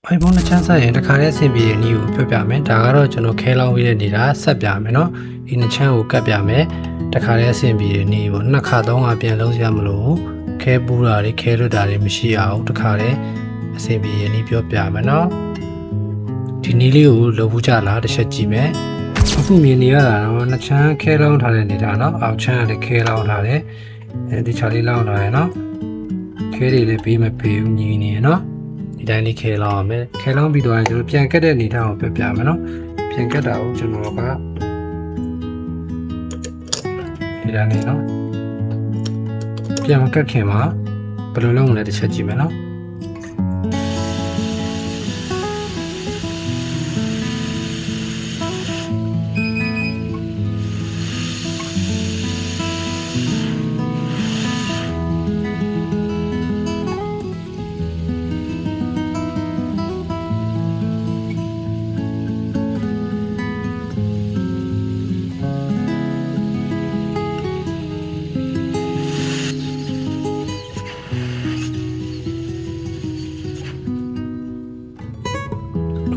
iPhone နဲ့ချမ်းဆက်ရင်တခါတည်းအဆင်ပြေတဲ့နည်းကိုပြောပြမယ်ဒါကတော့ကျွန်တော်ခဲလောင်းပေးတဲ့နေတာဆက်ပြမယ်เนาะဒီနှစ်ချမ်းကိုကတ်ပြမယ်တခါတည်းအဆင်ပြေတဲ့နည်းကိုနှစ်ခါသုံးခါပြန်လုံးစရာမလိုခဲပူးတာတွေခဲလွတ်တာတွေမရှိအောင်တခါတည်းအဆင်ပြေတဲ့နည်းပြောပြမယ်เนาะဒီနည်းလေးကိုလုပ်ဖို့ကြလားတစ်ချက်ကြည့်မယ်အခုမြင်နေရတာတော့နှစ်ချမ်းခဲလောင်းထားတဲ့နေတာเนาะအောက်ချမ်းကလည်းခဲလောင်းထားတယ်ဒီချာလေးလောင်းထားတယ်เนาะခဲတွေလည်းပေးမပေးဘူးညီနေเนาะဒီတိုင်းလေးခဲလောင်းအောင်မယ်ခဲလောင်းပြီးတော့ကျွန်တော်ပြန်ကတ်တဲ့အနေထားကိုပြပြမယ်နော်ပြန်ကတ်တာကိုကျွန်တော်ကဒီတိုင်းလေးနော်ပြန်မကတ်ခင်မှာဘယ်လိုလုပ်မလဲတစ်ချက်ကြည့်မယ်နော်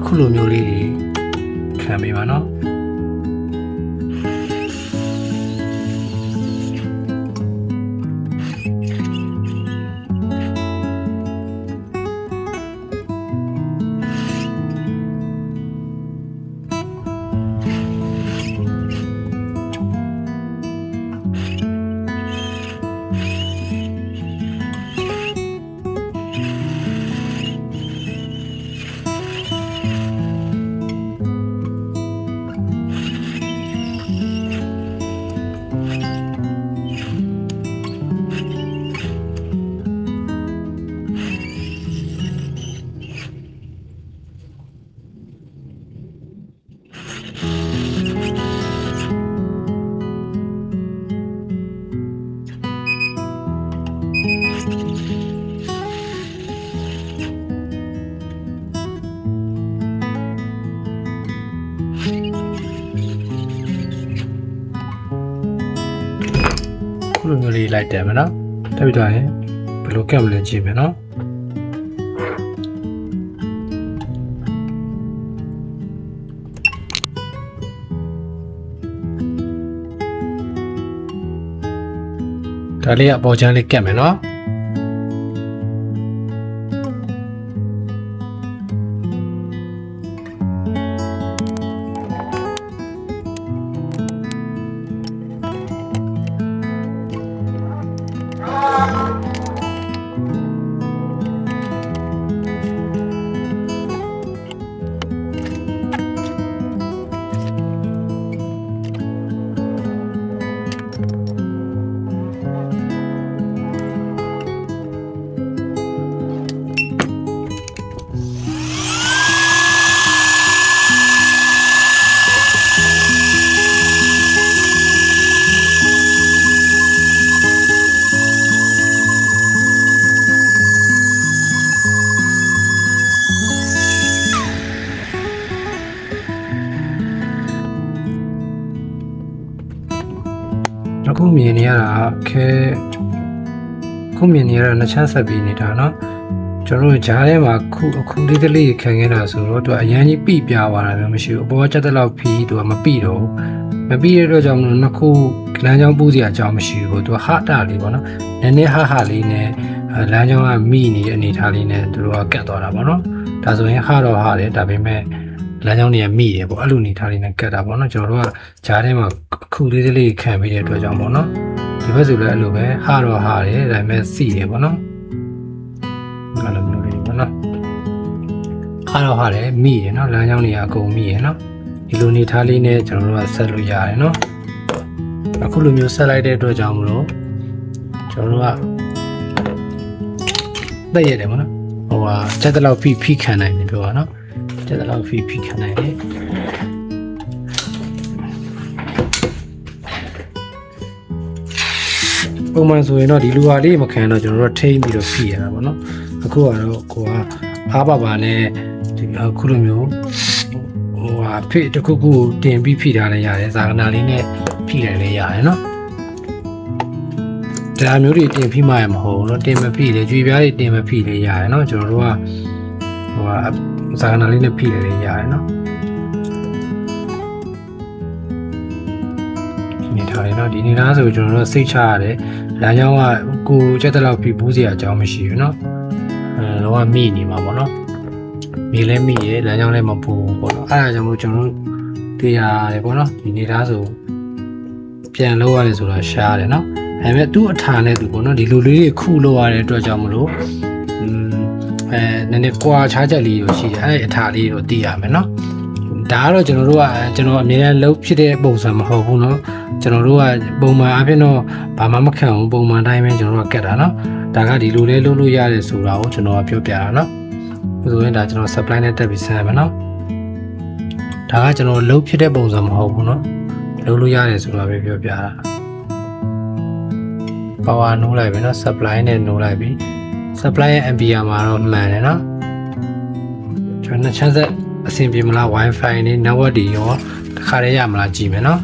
ခုလိုမျိုးလေးတွေခံပေးပါနော်ခုလိုမျိုးလေးလိုက်တယ်မယ်နော်တက်ပြီးတော့ရင်ဘယ်လိုကတ်မလဲကြည့်မယ်နော်ဒါလေးကအပေါ်ချမ်းလေးကတ်မယ်နော်အခုမြင်နေရတာခဲခုမြင်နေရတာနှစ်ချမ်းဆက်ပြီးနေတာเนาะကျွန်တော်တို့ဂျားထဲမှာအခုလေးတလေးခံခဲ့တာဆိုတော့သူအရန်ကြီးပြပြသွားတာမျိုးမရှိဘူးအပေါ်ကချက်တဲ့လောက်ဖီးသူကမပြတော့မပြတဲ့အတွက်ကြောင့်မလို့နှစ်ခုလမ်းကြောင်းပူးစရာအကြောင်းမရှိဘူးသူကဟာတာလေးပေါ့နော်နည်းနည်းဟာလေးနဲ့လမ်းကြောင်းကမိနေတဲ့အနေထားလေးနဲ့သူတို့ကကတ်သွားတာပေါ့နော်ဒါဆိုရင်ဟာတော့ဟာတယ်ဒါပေမဲ့လမ်းကြောင်းတွေကမိတယ်ပေါ့အဲ့လိုအနေထားလေးနဲ့ကတ်တာပေါ့နော်ကျွန်တော်တို့ကဂျားထဲမှာခုလေးလေးခံပြီးတဲ့အတွက်ကြောင့်ပေါ့နော်ဒီဘက်ဆိုလည်းအဲ့လိုပဲဟာတော့ဟာတယ်ဒါပေမဲ့စီတယ်ပေါ့နော်အဲ့လိုမျိုးလေးပေါ့နော်ဟာတော့ဟာတယ်မိတယ်နော်လမ်းကြောင်းတွေကအကုန်မိတယ်နော်ဒီလိုအနေထားလေးနဲ့ကျွန်တော်တို့ကဆက်လို့ရတယ်နော်အခုလိုမျိုးဆက်လိုက်တဲ့အတွက်ကြောင့်မလို့ကျွန်တော်တို့ကတက်ရတယ်ပေါ့နော်ဟိုဟာချက်တလောက်ဖိခံနိုင်တယ်ပြောပါနော်ချက်တလောက်ဖိခံနိုင်တယ်ပုံမှန်ဆိုရင်တော့ဒီလူဟာလေးမခံတော့ကျွန်တော်တို့ထိမ့်ပြီးတော့ဖိရတာပေါ့နော်အခုကတော့ကိုကအားပါနဲ့ဒီအခုလိုမျိုးဟိုဟာဖိတခုခုတင်ပြီးဖိထားလည်းရတယ်ဇာကနာလေးနဲ့ဖိတယ်လည်းရတယ်နော်ဒါမျိုးတွေတင်ဖိမှရမဟုတ်ဘူးเนาะတင်မဖိလေကြွေပြားတွေတင်မဖိလေရတယ်เนาะကျွန်တော်တို့က ဟိုကဇာကနာလေးနဲ့ဖိလေရတယ်နော်ဒီနေထားတယ်နော်ဒီနေသားဆိုကျွန်တော်တို့စိတ်ချရတယ်လမ်းကြောင်းကကိုချက်တဲ့လောက်ဖိဘူးစရာအကြောင်းမရှိဘူးနော်တော့မိနေမှာပေါ့နော်မိလဲမိရလမ်းကြောင်းလည်းမပူပေါ့နော်အဲ့ဒါကြောင့်မို့ကျွန်တော်တို့တရားတယ်ပေါ့နော်ဒီနေသားဆိုပြန်လို့ရတယ်ဆိုတာရှားတယ်နော်ဒါပေမဲ့သူ့အထာနဲ့သူပေါ့နော်ဒီလိုလေးတွေခုလို့ရတဲ့အတွက်ကြောင့်မလို့နည်းနည်းကွာခြားချက်လေးကိုရှိတယ်အဲ့ဒီအထာလေးကိုသိရမယ်နော်ဒါကတော့ကျွန်တော်တို့အမြဲတမ်းလုပ်ဖြစ်တဲ့ပုံစံမဟုတ်ဘူးနော်ကျွန်တော်တို့ကပုံမှန်အဖြစ်တော့ဘာမှမခံဘူးပုံမှန်တိုင်းပဲကျွန်တော်တို့ကကတ်တာနော်ဒါကဒီလိုလေးလုပ်လို့ရတယ်ဆိုတာကိုကျွန်တော်ကပြောပြတာနော်ဆိုရင်ဒါကျွန်တော် supply နဲ့တက်ပြီးဆန်းရမယ်နော်ဒါကကျွန်တော်လုပ်ဖြစ်တဲ့ပုံစံမဟုတ်ဘူးနော်လုပ်လို့ရတယ်ဆိုတာပဲပြောပြတာ power နိုးလိုက်ပြီနော် supply နဲ့နိုးလိုက်ပြီ supply ရဲ့ ampere မှာတော့မှန်တယ်နော်ကျွန်တော်ချမ်းဆက်အဆင်ပြေမလား wifi နဲ့ network တွေရောတခါတည်းရမလားကြည့်မယ်နော်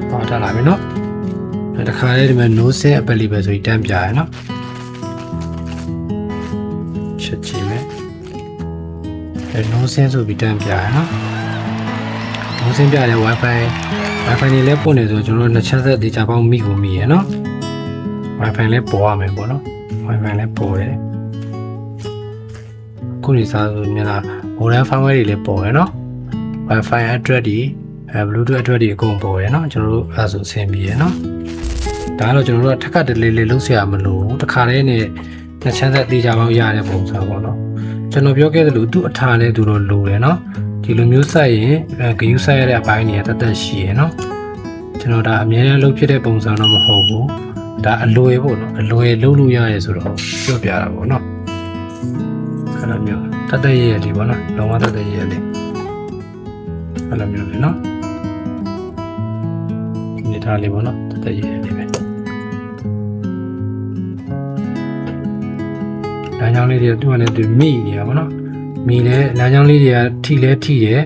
ဟောထားလာပြီနော်တခါတည်းဒီမှာ no set available ဆိုပြီးတန်းပြရနော်ချက်ကြည့်မယ်no set ဆိုပြီးတန်းပြရနော်no set ပြတဲ့ wifi တွေလည်းပို့နေဆိုကျွန်တော်တို့နှစ်ချက်ဆက်ဒေတာပေါင်းမိကိုမိရနော် wifi လည်းပေါ်ရမယ်ပေါ့နော် wifi လည်းပေါ်တယ်ခုနေစားဆိုမြင်လား modem firmware တွေလည်းပေါ်ရနော် wifi address တွေbluetooth address တွေအကုန်ပေါ်ရနော်ကျွန်တော်တို့အဲဆိုအဆင်ပြေရနော်ဒါကတော့ကျွန်တော်တို့ကထက်ကတလေးလေးလုံးဆရာမလို့တခါတည်းနဲ့နှစ်ချမ်းဆက်ဒေတာပေါင်းရတဲ့ပုံစံပေါ့နော်ကျွန်တော်ပြောခဲ့သလိုသူ့အထာနဲ့သူတို့လိုတယ်နော်ဒီလိုမျိုးစိုက်ရင်ဂယူးစိုက်ရတဲ့အပိုင်းတွေကတသက်ရှိရနော်ကျွန်တော်ဒါအများကြီးလုပ်ဖြစ်တဲ့ပုံစံတော့မဟုတ်ဘူးဒါအလွယ်ပေါ့နော်အလွယ်လုပ်လို့ရတယ်ဆိုတော့ပြောပြတာပေါ့နော်အဲ့လိုမျိုးတသက်ရည်လေးပေါ့နော်လုံးဝတသက်ရည်လေးအဲ့လိုမျိုးလေနော်ဒီထားလေးပေါ့နော်တသက်ရည်လေးပဲလမ်းကြောင်းလေးတွေသူ့အနေနဲ့သူမိနေရပါတော့မိလဲလမ်းကြောင်းလေးတွေကထိလဲထိတယ်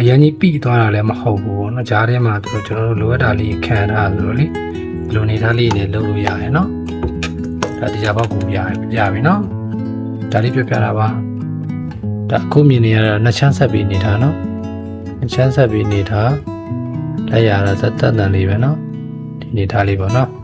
အရင်ကြီးပြီးသွားတာလည်းမဟုတ်ဘူးပေါ့နော်ဂျားထဲမှာသူတို့ကျွန်တော်တို့လိုအပ်တာလေးခံထားဆိုတော့လေဒီလိုနေသားလေးနဲ့လုပ်လို့ရတယ်နော်ဒါတရားပေါက်ကိုရပြီနော်ဒါလေးပြောပြတာပါဒါအခုမြင်နေရတာနှစ်ချမ်းဆက်ပြီးနေတာနော်နှစ်ချမ်းဆက်ပြီးနေတာလက်ရတာသက်သက်တန်လေးပဲနော်ဒီနေသားလေးပေါ့နော်